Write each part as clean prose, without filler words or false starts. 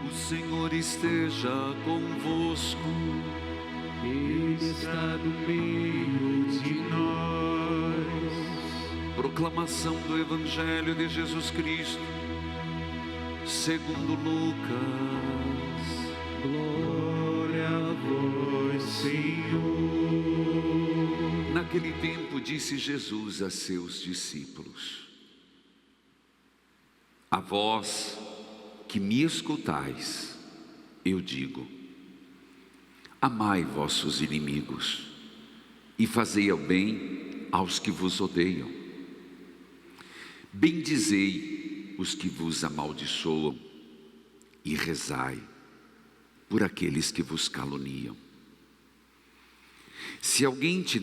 O Senhor esteja convosco. Ele está no meio de nós. Proclamação do Evangelho de Jesus Cristo, segundo Lucas. Glória a vós, Senhor. Naquele tempo disse Jesus a seus discípulos: a vós que me escutais, eu digo: amai vossos inimigos e fazei o bem aos que vos odeiam. Bendizei os que vos amaldiçoam e rezai por aqueles que vos caluniam. Se alguém te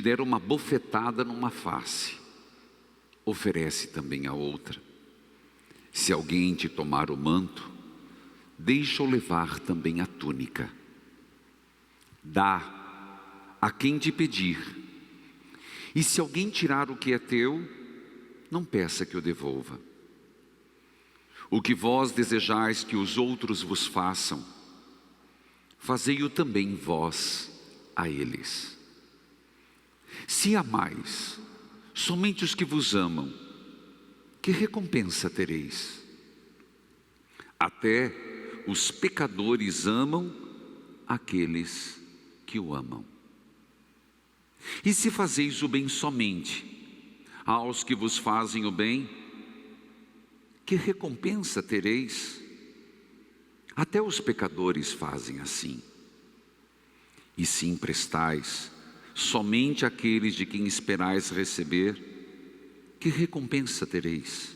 der uma bofetada numa face, oferece também a outra. Se alguém te tomar o manto, deixa-o levar também a túnica. Dá a quem te pedir. E se alguém tirar o que é teu, não peça que o devolva. O que vós desejais que os outros vos façam, fazei-o também vós a eles. Se amais somente os que vos amam, que recompensa tereis? Até os pecadores amam aqueles que o amam. E se fazeis o bem somente aos que vos fazem o bem, que recompensa tereis? Até os pecadores fazem assim. E se emprestais somente àqueles de quem esperais receber, que recompensa tereis?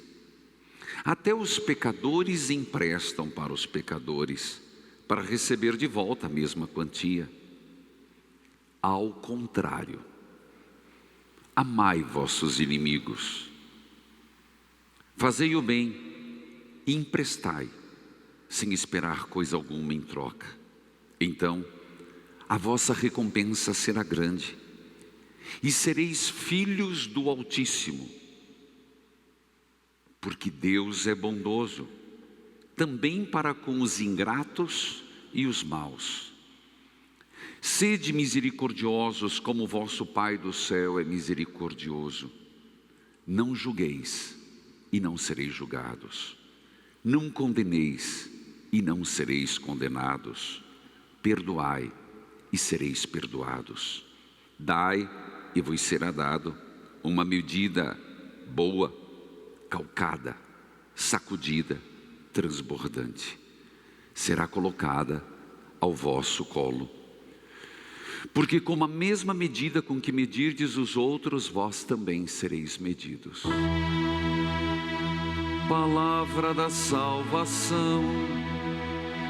Até os pecadores emprestam para os pecadores, para receber de volta a mesma quantia. Ao contrário, amai vossos inimigos, fazei o bem e emprestai, sem esperar coisa alguma em troca. Então, a vossa recompensa será grande, e sereis filhos do Altíssimo, porque Deus é bondoso, também para com os ingratos e os maus. Sede misericordiosos, como vosso Pai do céu é misericordioso. Não julgueis, e não sereis julgados. Não condeneis, e não sereis condenados. Perdoai, e sereis perdoados. Dai, e vos será dado, uma medida boa, calcada, sacudida, transbordante. Será colocada ao vosso colo. Porque com a mesma medida com que medirdes os outros, vós também sereis medidos. Palavra da salvação.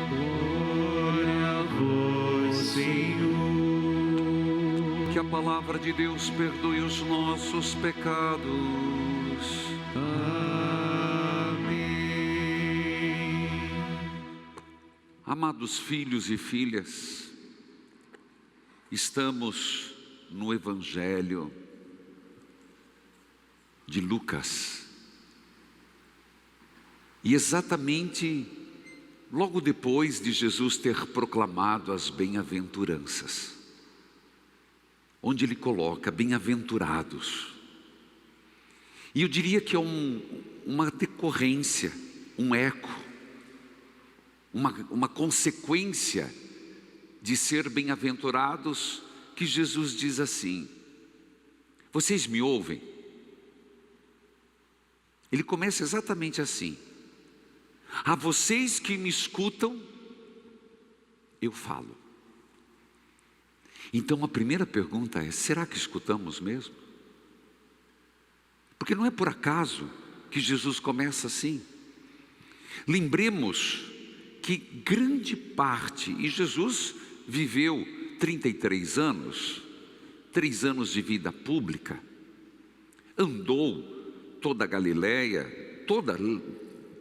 Glória a vós, Senhor. Que a palavra de Deus perdoe os nossos pecados. Amém. Amados filhos e filhas, estamos no Evangelho de Lucas. E exatamente logo depois de Jesus ter proclamado as bem-aventuranças, onde ele coloca bem-aventurados. E eu diria que é uma decorrência, um eco, uma consequência de ser bem-aventurados, que Jesus diz assim: vocês me ouvem? Ele começa exatamente assim: a vocês que me escutam, eu falo. Então a primeira pergunta é: será que escutamos mesmo? Porque não é por acaso que Jesus começa assim. Lembremos que grande parte, e Jesus viveu 33 anos, 3 anos de vida pública, andou toda a Galileia,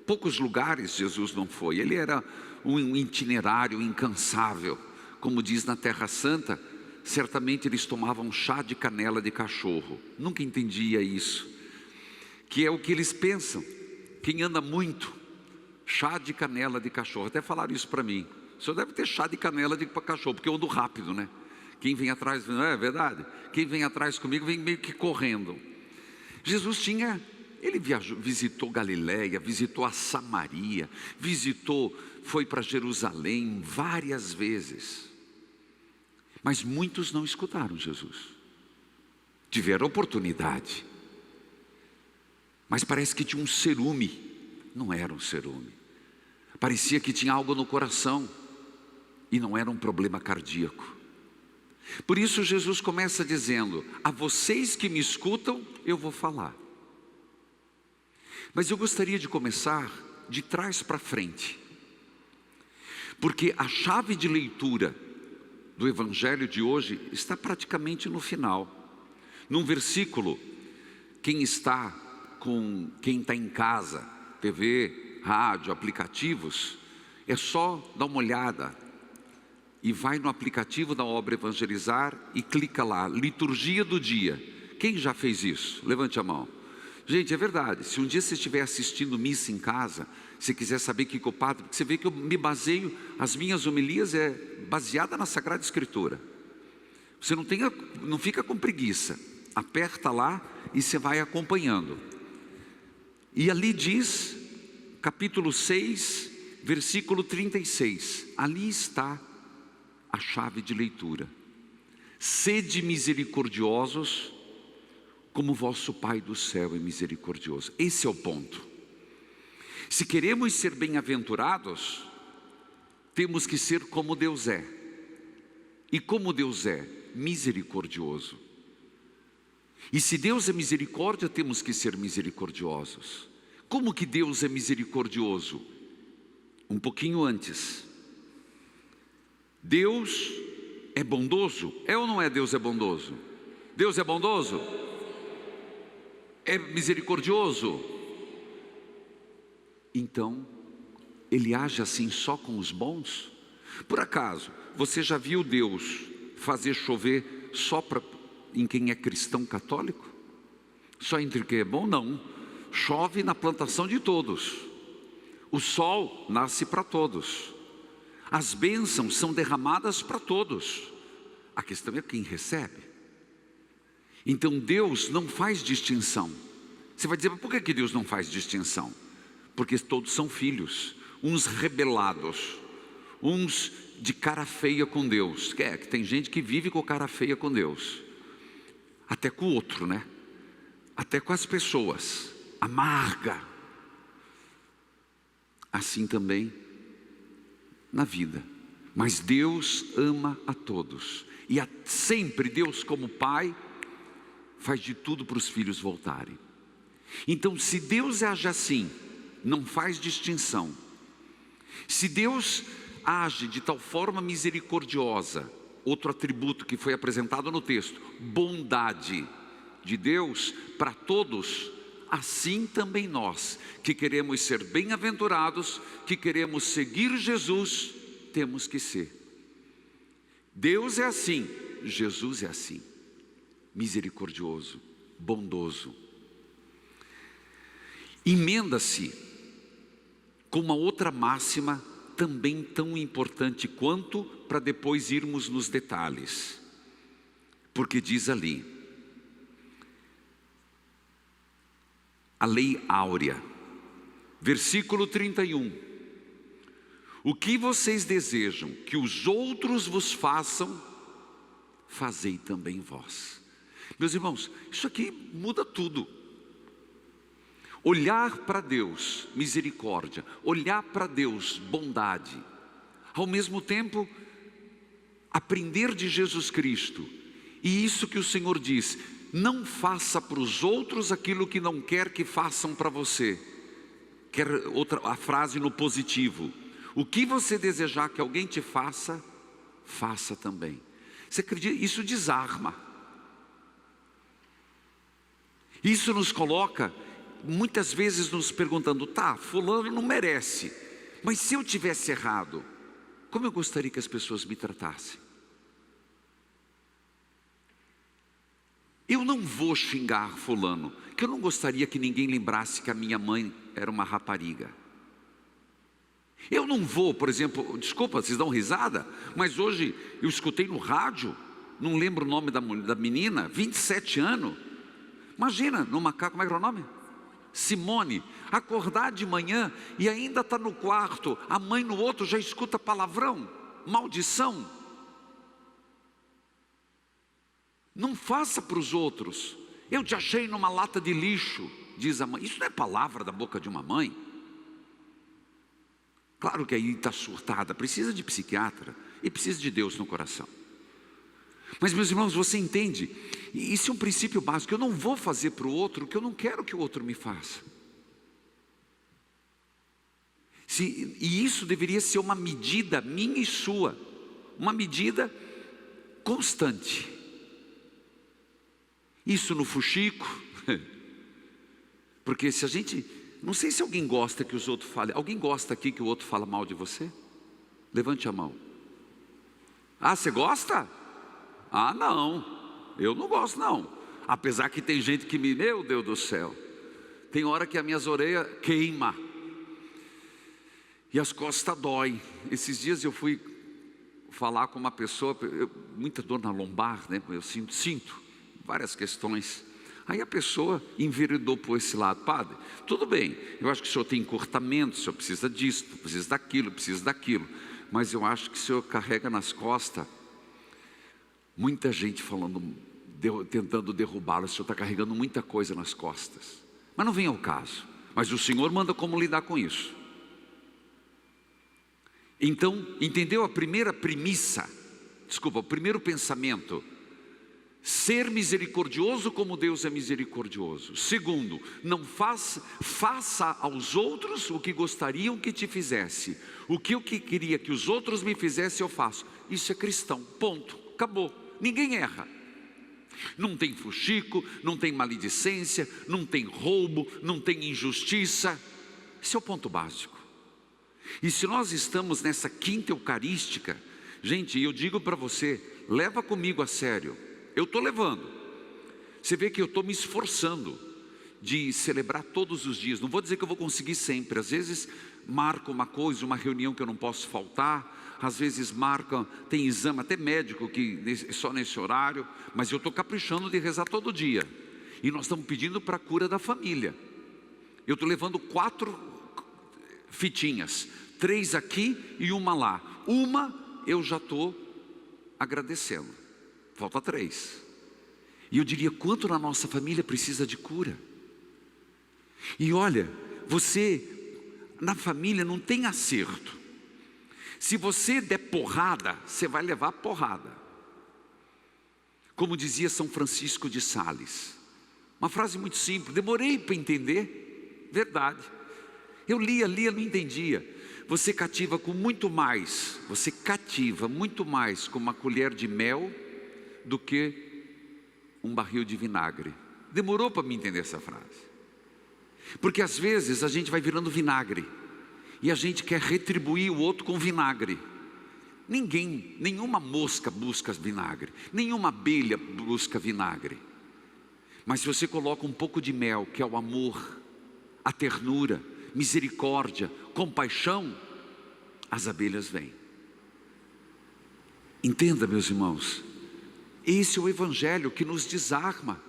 poucos lugares Jesus não foi. Ele era um itinerário incansável. Como diz na Terra Santa, certamente eles tomavam chá de canela de cachorro. Nunca entendia isso. que é o que eles pensam. Quem anda muito, chá de canela de cachorro. Até falaram isso para mim. O senhor deve ter chá de canela de cachorro, porque eu ando rápido, né? Quem vem atrás, não é verdade? Quem vem atrás comigo vem meio que correndo. Jesus ele visitou Galiléia, visitou a Samaria, foi para Jerusalém várias vezes. Mas muitos não escutaram Jesus. Tiveram oportunidade. Mas parece que tinha um cerume. Não era um cerume. Parecia que tinha algo no coração. E não era um problema cardíaco. Por isso Jesus começa dizendo: a vocês que me escutam, eu vou falar. Mas eu gostaria de começar de trás para frente. Porque a chave de leitura do Evangelho de hoje está praticamente no final. Num versículo, quem está em casa, TV, rádio, aplicativos, é só dar uma olhada e vai no aplicativo da Obra Evangelizar e clica lá, liturgia do dia. Quem já fez isso? Levante a mão. Gente, é verdade, se um dia você estiver assistindo missa em casa, se quiser saber o que o padre, porque você vê que eu me baseio, as minhas homilias é baseada na Sagrada Escritura. Você não fica com preguiça, aperta lá e você vai acompanhando. E ali diz, capítulo 6, versículo 36, ali está a chave de leitura. Sede misericordiosos, como vosso Pai do céu é misericordioso. Esse é o ponto. Se queremos ser bem-aventurados, temos que ser como Deus é. E como Deus é? Misericordioso. E se Deus é misericórdia, temos que ser misericordiosos. Como que Deus é misericordioso? Um pouquinho antes. Deus é bondoso? É ou não é? Deus é bondoso? Deus é bondoso? É misericordioso? Então, Ele age assim só com os bons? Por acaso, você já viu Deus fazer chover só em quem é cristão católico? Só entre quem é bom? Não. Chove na plantação de todos. O sol nasce para todos. As bênçãos são derramadas para todos. A questão é quem recebe. Então Deus não faz distinção. Você vai dizer, mas por que Deus não faz distinção? Porque todos são filhos, uns rebelados, uns de cara feia com Deus. Que tem gente que vive com cara feia com Deus, até com o outro, né? Até com as pessoas, amarga. Assim também na vida. Mas Deus ama a todos. E sempre Deus, como Pai, faz de tudo para os filhos voltarem. Então, se Deus age assim, não faz distinção. Se Deus age de tal forma misericordiosa, outro atributo que foi apresentado no texto, bondade de Deus para todos, assim também nós, que queremos ser bem-aventurados, que queremos seguir Jesus, temos que ser. Deus é assim, Jesus é assim, misericordioso, bondoso. Emenda-se com uma outra máxima também tão importante quanto, para depois irmos nos detalhes. Porque diz ali, a lei áurea, versículo 31. O que vocês desejam que os outros vos façam, fazei também vós. Meus irmãos, isso aqui muda tudo. Olhar para Deus, misericórdia, olhar para Deus, bondade, ao mesmo tempo aprender de Jesus Cristo. E isso que o Senhor diz, não faça para os outros aquilo que não quer que façam para você. Quer a frase no positivo, o que você desejar que alguém te faça, faça também. Você acredita? Isso desarma. Isso nos coloca muitas vezes nos perguntando, tá, fulano não merece, mas se eu tivesse errado, como eu gostaria que as pessoas me tratassem? Eu não vou xingar fulano, que eu não gostaria que ninguém lembrasse que a minha mãe era uma rapariga. Eu não vou, por exemplo, desculpa, vocês dão risada, mas hoje eu escutei no rádio, não lembro o nome da menina, 27 anos. Imagina, como é que era o nome? Simone, acordar de manhã e ainda está no quarto, a mãe no outro já escuta palavrão, maldição. Não faça para os outros. Eu te achei numa lata de lixo, diz a mãe. Isso não é palavra da boca de uma mãe. Claro que aí está surtada, precisa de psiquiatra e precisa de Deus no coração. Mas, meus irmãos, você entende? Isso é um princípio básico. Eu não vou fazer para o outro o que eu não quero que o outro me faça. E isso deveria ser uma medida minha e sua, uma medida constante. Isso no fuxico, porque se a gente, não sei se alguém gosta que os outros falem, alguém gosta aqui que o outro fala mal de você? Levante a mão. Ah, você gosta? Ah, não, eu não gosto não, apesar que tem gente que meu Deus do céu, tem hora que as minhas orelhas queimam, e as costas doem. Esses dias eu fui falar com uma pessoa, muita dor na lombar, né? Eu sinto várias questões. Aí a pessoa enveredou por esse lado. Padre, tudo bem, eu acho que o senhor tem encurtamento, o senhor precisa disso, precisa daquilo, mas eu acho que o senhor carrega nas costas muita gente falando, tentando derrubá-lo. O senhor está carregando muita coisa nas costas, mas não vem ao caso. Mas o Senhor manda como lidar com isso. Então, entendeu a primeira premissa? Desculpa, o primeiro pensamento: ser misericordioso como Deus é misericordioso. Segundo, não faça aos outros o que gostariam que te fizesse. O que eu queria que os outros me fizessem, eu faço. Isso é cristão, ponto, acabou. Ninguém erra. Não tem fuxico, não tem maledicência, não tem roubo, não tem injustiça. Esse é o ponto básico. E se nós estamos nessa quinta eucarística, gente, eu digo para você, leva comigo a sério. Eu estou levando. Você vê que eu estou me esforçando de celebrar todos os dias. Não vou dizer que eu vou conseguir sempre. Às vezes marco uma coisa, uma reunião que eu não posso faltar. Às vezes marca, tem exame até médico que só nesse horário. Mas eu estou caprichando de rezar todo dia. E nós estamos pedindo para a cura da família. Eu estou levando 4 fitinhas, 3 aqui e uma lá. Uma eu já estou agradecendo. Falta 3. E eu diria, quanto na nossa família precisa de cura? E olha, você, na família não tem acerto. Se você der porrada, você vai levar porrada. Como dizia São Francisco de Sales. Uma frase muito simples, demorei para entender, verdade. Eu lia, não entendia. Você cativa muito mais com uma colher de mel do que um barril de vinagre. Demorou para me entender essa frase. Porque às vezes a gente vai virando vinagre e a gente quer retribuir o outro com vinagre. Nenhuma mosca busca vinagre, nenhuma abelha busca vinagre. Mas se você coloca um pouco de mel, que é o amor, a ternura, misericórdia, compaixão, as abelhas vêm. Entenda, meus irmãos, esse é o Evangelho que nos desarma.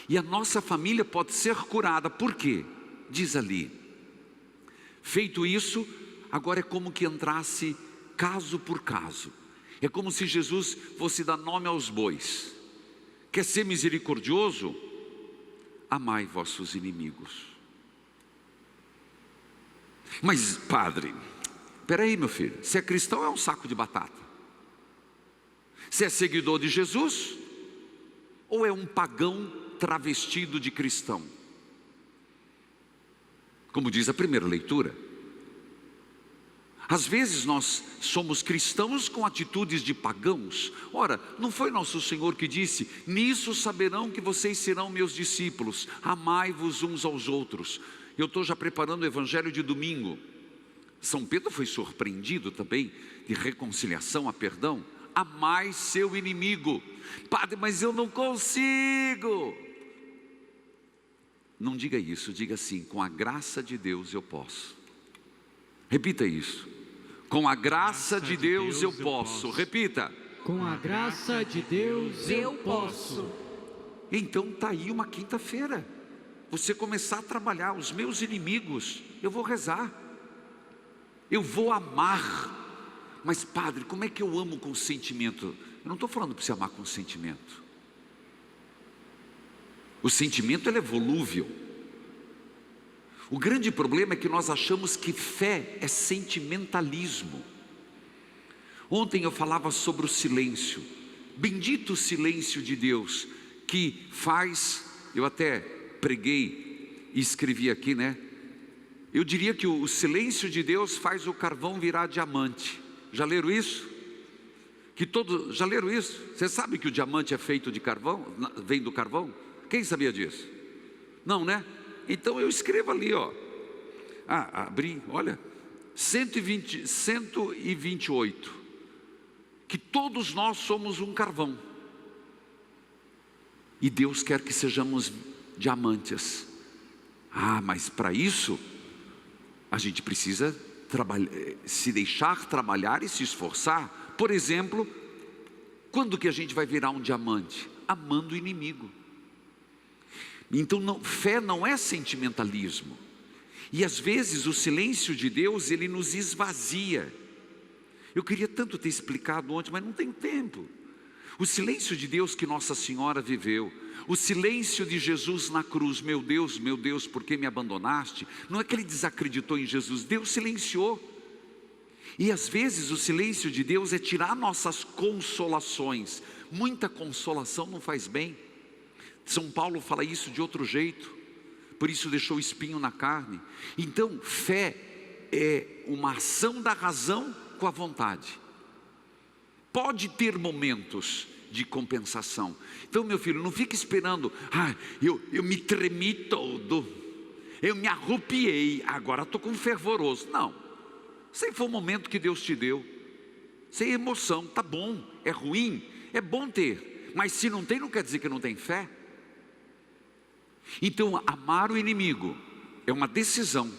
E a nossa família pode ser curada. Por quê? Diz ali, feito isso, agora é como que entrasse caso por caso. É como se Jesus fosse dar nome aos bois. Quer ser misericordioso? Amai vossos inimigos. Mas padre, peraí meu filho, se é cristão é um saco de batata. Se é seguidor de Jesus, ou é um pagão travestido de cristão? Como diz a primeira leitura. Às vezes nós somos cristãos com atitudes de pagãos. Ora, não foi nosso Senhor que disse: nisso saberão que vocês serão meus discípulos, amai-vos uns aos outros. Eu estou já preparando o Evangelho de domingo. São Pedro foi surpreendido também de reconciliação, a perdão. amai seu inimigo. Padre, mas eu não consigo. Não diga isso, diga assim: com a graça de Deus eu posso. Repita isso: com a graça de Deus eu posso. Repita: com a graça de Deus eu posso. Então está aí uma quinta-feira, você começar a trabalhar. Os meus inimigos, eu vou rezar, eu vou amar. Mas padre, como é que eu amo com sentimento? Eu não estou falando para você amar com sentimento. O sentimento, ele é volúvel. O grande problema é que nós achamos que fé é sentimentalismo. Ontem eu falava sobre o silêncio. Bendito o silêncio de Deus, que faz, eu até preguei e escrevi aqui, né? Eu diria que o silêncio de Deus faz o carvão virar diamante. Já leram isso? Já leram isso? Você sabe que o diamante é feito de carvão? Vem do carvão? Quem sabia disso? Não, né? Então eu escrevo ali, ó. Abri, olha, 128. Que todos nós somos um carvão. E Deus quer que sejamos diamantes. Mas para isso, a gente precisa se deixar trabalhar e se esforçar. Por exemplo, quando que a gente vai virar um diamante? Amando o inimigo. Então fé não é sentimentalismo. E às vezes o silêncio de Deus, ele nos esvazia. Eu queria tanto ter explicado ontem, mas não tenho tempo. O silêncio de Deus que Nossa Senhora viveu, o silêncio de Jesus na cruz: meu Deus, por que me abandonaste? Não é que ele desacreditou em Jesus, Deus silenciou. E às vezes o silêncio de Deus é tirar nossas consolações. Muita consolação não faz bem. São Paulo fala isso de outro jeito, por isso deixou o espinho na carne. Então fé é uma ação da razão com a vontade. Pode ter momentos de compensação. Então, meu filho, não fique esperando: eu me tremi todo, eu me arrupiei, agora estou com fervoroso. Não, esse foi o momento que Deus te deu, sem emoção. Tá bom, é ruim, é bom ter, mas se não tem, não quer dizer que não tem fé. Então, amar o inimigo é uma decisão.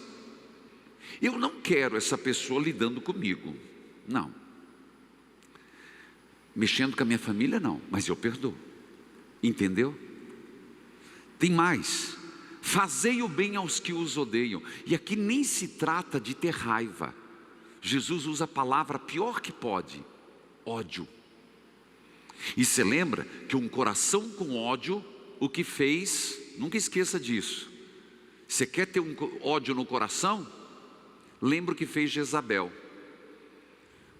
Eu não quero essa pessoa lidando comigo, não. Mexendo com a minha família, não, mas eu perdoo. Entendeu? Tem mais: fazei o bem aos que os odeiam. E aqui nem se trata de ter raiva. Jesus usa a palavra pior que pode: ódio. E você lembra que um coração com ódio, o que fez, nunca esqueça disso. Você quer ter um ódio no coração? Lembra o que fez Jezabel.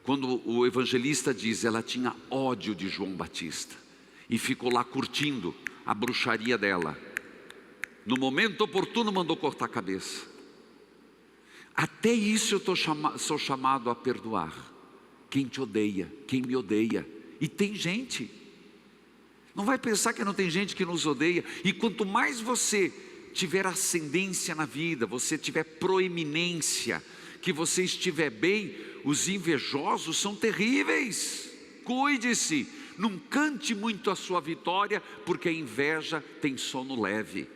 Quando o evangelista diz, ela tinha ódio de João Batista e ficou lá curtindo a bruxaria dela. No momento oportuno mandou cortar a cabeça. Até isso eu sou chamado a perdoar. Quem te odeia, quem me odeia. E tem gente. Não vai pensar que não tem gente que nos odeia. E quanto mais você tiver ascendência na vida, você tiver proeminência, que você estiver bem, os invejosos são terríveis. Cuide-se, não cante muito a sua vitória, porque a inveja tem sono leve.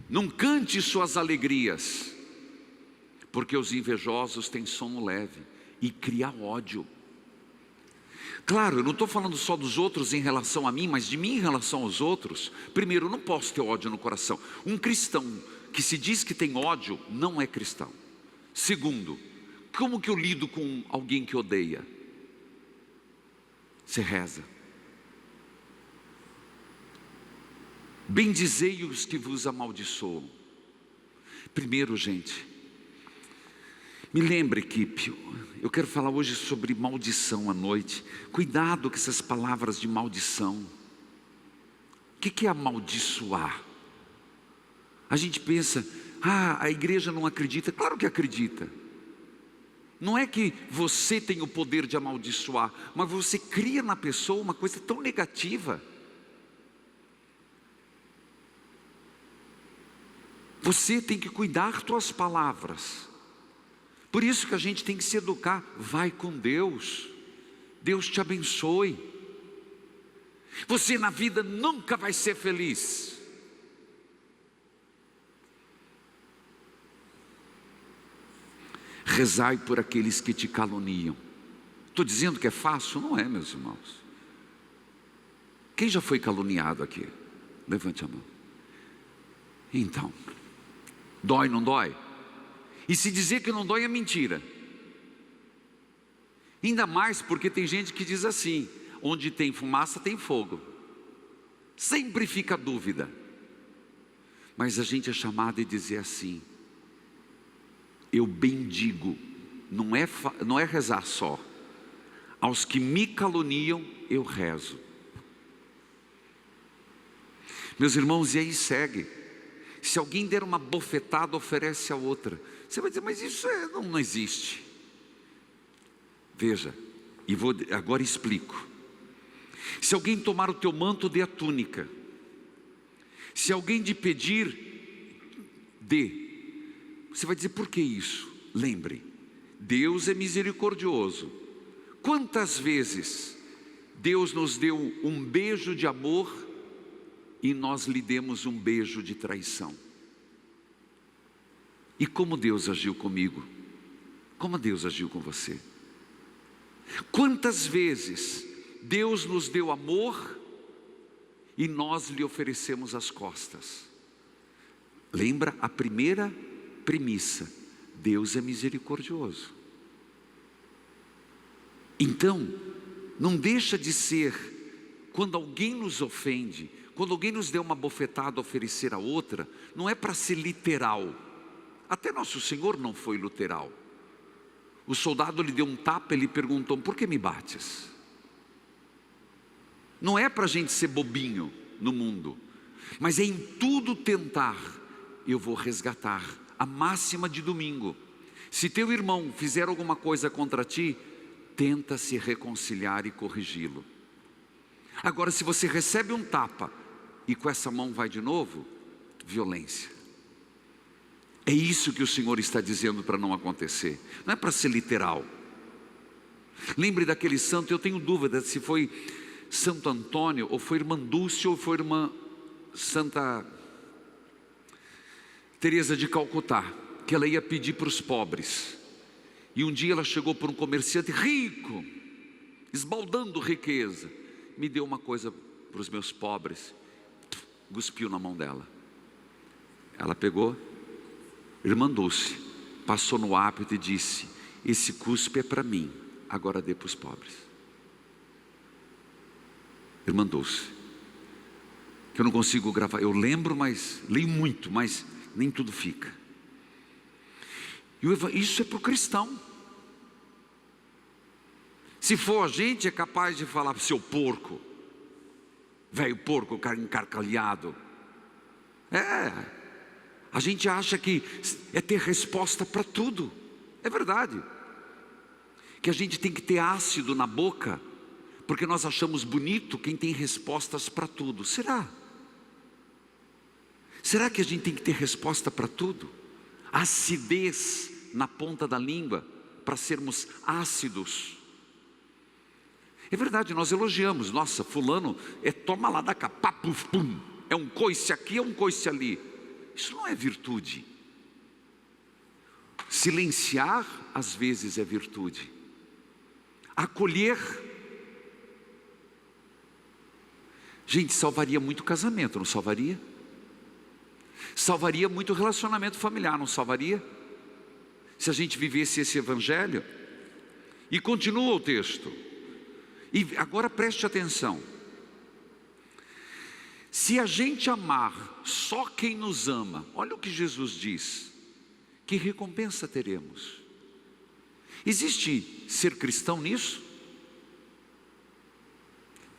Não cante suas alegrias, porque os invejosos têm sono leve e cria ódio. Claro, eu não estou falando só dos outros em relação a mim, mas de mim em relação aos outros. Primeiro, eu não posso ter ódio no coração. Um cristão que se diz que tem ódio, não é cristão. Segundo, como que eu lido com alguém que odeia? Você reza. Bendizei os que vos amaldiçoam. Primeiro, gente, me lembre, equipe, eu quero falar hoje sobre maldição à noite. Cuidado com essas palavras de maldição. O que é amaldiçoar? A gente pensa, a igreja não acredita. Claro que acredita. Não é que você tem o poder de amaldiçoar, mas você cria na pessoa uma coisa tão negativa. Você tem que cuidar das tuas palavras. Por isso que a gente tem que se educar. Vai com Deus. Deus te abençoe. Você na vida nunca vai ser feliz. Rezai por aqueles que te caluniam. Estou dizendo que é fácil? Não é, meus irmãos. Quem já foi caluniado aqui? Levante a mão. Então, dói, não dói? E se dizer que não dói é mentira. Ainda mais porque tem gente que diz assim: onde tem fumaça tem fogo. Sempre fica dúvida. Mas a gente é chamado a dizer assim: eu bendigo, não é rezar só. Aos que me caluniam, eu rezo. Meus irmãos, e aí segue. Se alguém der uma bofetada, oferece a outra. Você vai dizer, mas isso não existe. Veja, e agora explico. Se alguém tomar o teu manto, dê a túnica. Se alguém te pedir, dê. Você vai dizer, por que isso? Lembre, Deus é misericordioso. Quantas vezes Deus nos deu um beijo de amor e nós lhe demos um beijo de traição? E como Deus agiu comigo? Como Deus agiu com você? Quantas vezes Deus nos deu amor e nós lhe oferecemos as costas? Lembra a primeira premissa: Deus é misericordioso. Então, não deixa de ser, quando alguém nos ofende, quando alguém nos deu uma bofetada, oferecer a outra, não é para ser literal. Até nosso Senhor não foi literal. O soldado lhe deu um tapa, ele perguntou: por que me bates? Não é para a gente ser bobinho no mundo, mas é em tudo tentar. Eu vou resgatar a máxima de domingo: se teu irmão fizer alguma coisa contra ti, tenta se reconciliar e corrigi-lo. Agora, se você recebe um tapa e com essa mão vai de novo, violência. É isso que o Senhor está dizendo para não acontecer. Não é para ser literal. Lembre daquele santo, eu tenho dúvida se foi Santo Antônio, ou foi irmã Dulce, ou foi irmã Santa Teresa de Calcutá, que ela ia pedir para os pobres. E um dia ela chegou por um comerciante rico, esbaldando riqueza: me deu uma coisa para os meus pobres. Cuspiu na mão dela. Ela pegou, irmã Dulce, passou no hábito e disse: esse cuspe é para mim, agora dê para os pobres. Irmã Dulce, que eu não consigo gravar, eu lembro, mas leio muito, mas nem tudo fica. E isso é para o cristão. Se for a gente, é capaz de falar: seu porco, velho porco, cara encarcalhado. A gente acha que é ter resposta para tudo. É verdade. Que a gente tem que ter ácido na boca, porque nós achamos bonito quem tem respostas para tudo. Será? Será que a gente tem que ter resposta para tudo? Acidez na ponta da língua para sermos ácidos. É verdade, nós elogiamos: nossa, fulano toma lá da cá, pá, puf, pum. É um coice aqui, é um coice ali. Isso não é virtude. Silenciar às vezes é virtude. Acolher, gente, salvaria muito casamento, não salvaria? Salvaria muito relacionamento familiar, não salvaria? Se a gente vivesse esse evangelho. E continua o texto. E agora preste atenção: se a gente amar só quem nos ama, olha o que Jesus diz: que recompensa teremos? Existe ser cristão nisso?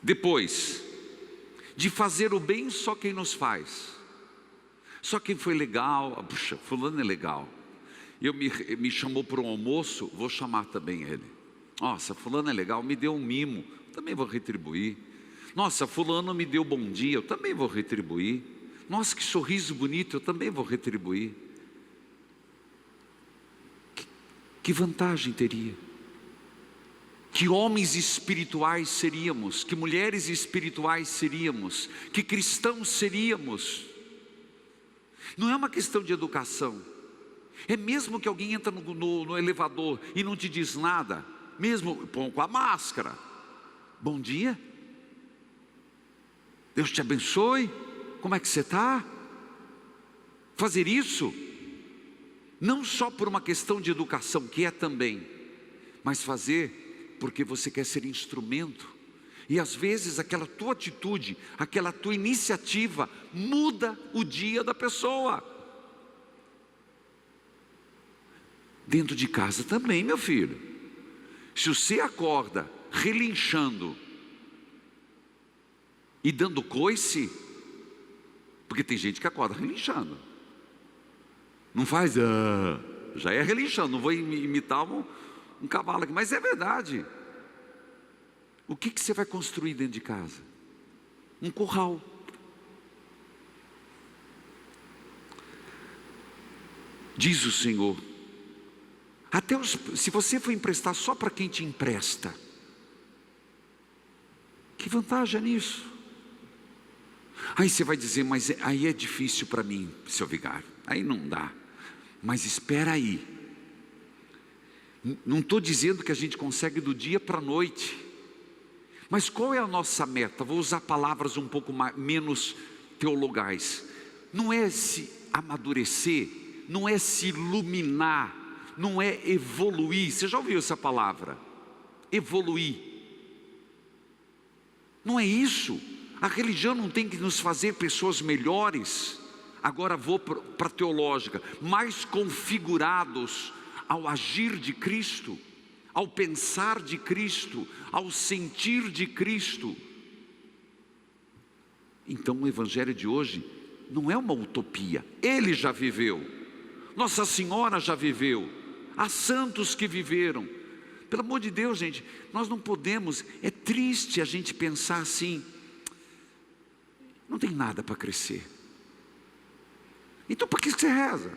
Depois, de fazer o bem só quem nos faz, só quem foi legal. Puxa, fulano é legal, me chamou para um almoço, vou chamar também ele. Nossa, fulano é legal, me deu um mimo, também vou retribuir. Nossa, fulano me deu bom dia, eu também vou retribuir. Nossa, que sorriso bonito, eu também vou retribuir. Que vantagem teria? que homens espirituais seríamos, que mulheres espirituais seríamos, que cristãos seríamos. Não é uma questão de educação. É mesmo que alguém entra no elevador e não te diz nada, mesmo com a máscara, bom dia, Deus te abençoe, como é que você está? Fazer isso, não só por uma questão de educação, que é também, mas fazer porque você quer ser instrumento. E às vezes aquela tua atitude, aquela tua iniciativa muda o dia da pessoa. Dentro de casa também, meu filho. Se você acorda relinchando e dando coice, porque tem gente que acorda relinchando, não faz, já é relinchando, não vou imitar um cavalo aqui, mas é verdade. O que você vai construir dentro de casa? Um curral. Diz o Senhor, até se você for emprestar só para quem te empresta, que vantagem é nisso? Aí você vai dizer, mas aí é difícil para mim, seu vigário, aí não dá. Mas espera aí, não estou dizendo que a gente consegue do dia para a noite, mas qual é a nossa meta? Vou usar palavras um pouco menos teologais. Não é se amadurecer, não é se iluminar, não é evoluir. Você já ouviu essa palavra? Evoluir. Não é isso. A religião não tem que nos fazer pessoas melhores. Agora vou para a teológica, mais configurados ao agir de Cristo, ao pensar de Cristo, ao sentir de Cristo. Então o evangelho de hoje não é uma utopia. Ele já viveu, Nossa Senhora já viveu, há santos que viveram. Pelo amor de Deus, gente, nós não podemos, é triste a gente pensar assim, não tem nada para crescer. Então por que você reza?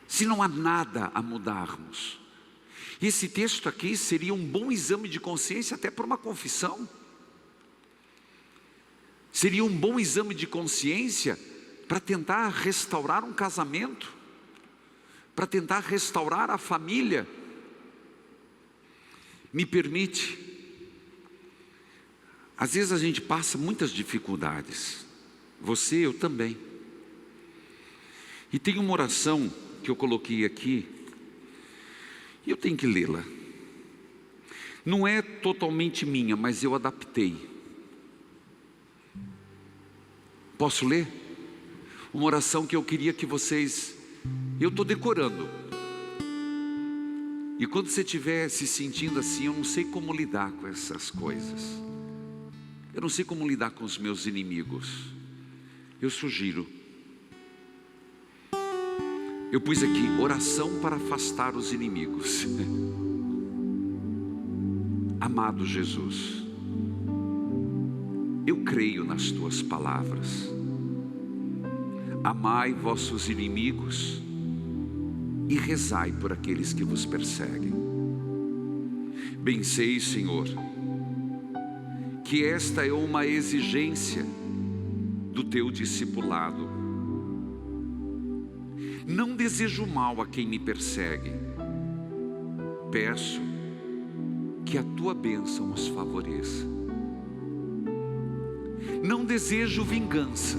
Se não há nada a mudarmos. Esse texto aqui seria um bom exame de consciência até para uma confissão. Seria um bom exame de consciência para tentar restaurar um casamento, para tentar restaurar a família. Me permite, às vezes a gente passa muitas dificuldades, você, eu também. E tem uma oração que eu coloquei aqui, e eu tenho que lê-la. Não é totalmente minha, mas eu adaptei. Posso ler? Uma oração que eu queria que vocês... Eu estou decorando. E quando você estiver se sentindo assim, eu não sei como lidar com essas coisas. Eu não sei como lidar com os meus inimigos. Eu sugiro. Eu pus aqui, oração para afastar os inimigos. Amado Jesus, eu creio nas tuas palavras. Amai vossos inimigos e rezai por aqueles que vos perseguem. Bem sei, Senhor, que esta é uma exigência do teu discipulado. Não desejo mal a quem me persegue. Peço que a tua bênção os favoreça. Não desejo vingança,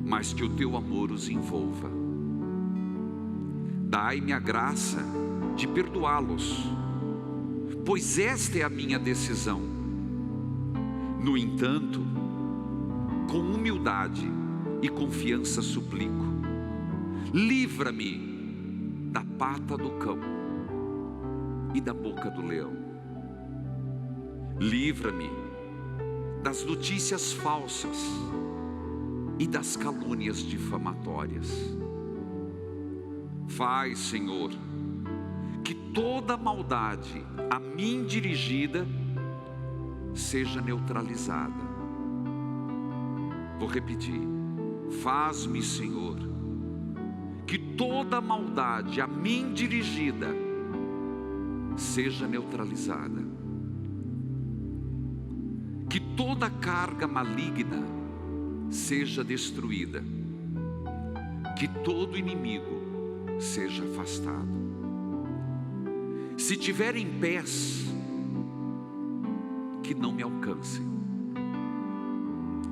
mas que o teu amor os envolva. Dai-me a graça de perdoá-los, pois esta é a minha decisão. No entanto, com humildade e confiança suplico: livra-me da pata do cão e da boca do leão. Livra-me das notícias falsas e das calúnias difamatórias. Faz, Senhor, que toda maldade a mim dirigida seja neutralizada. Vou repetir: faz-me, Senhor, que toda maldade a mim dirigida seja neutralizada. Que toda carga maligna seja destruída. Que todo inimigo seja afastado. Se tiverem pés, que não me alcancem.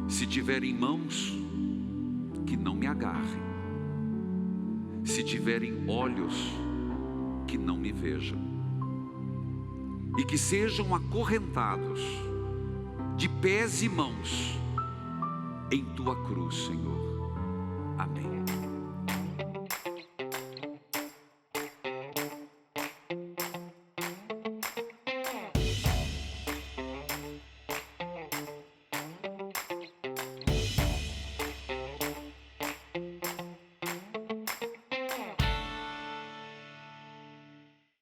Se tiverem mãos, que não me agarrem. Se tiverem olhos, que não me vejam. E que sejam acorrentados de pés e mãos em tua cruz, Senhor.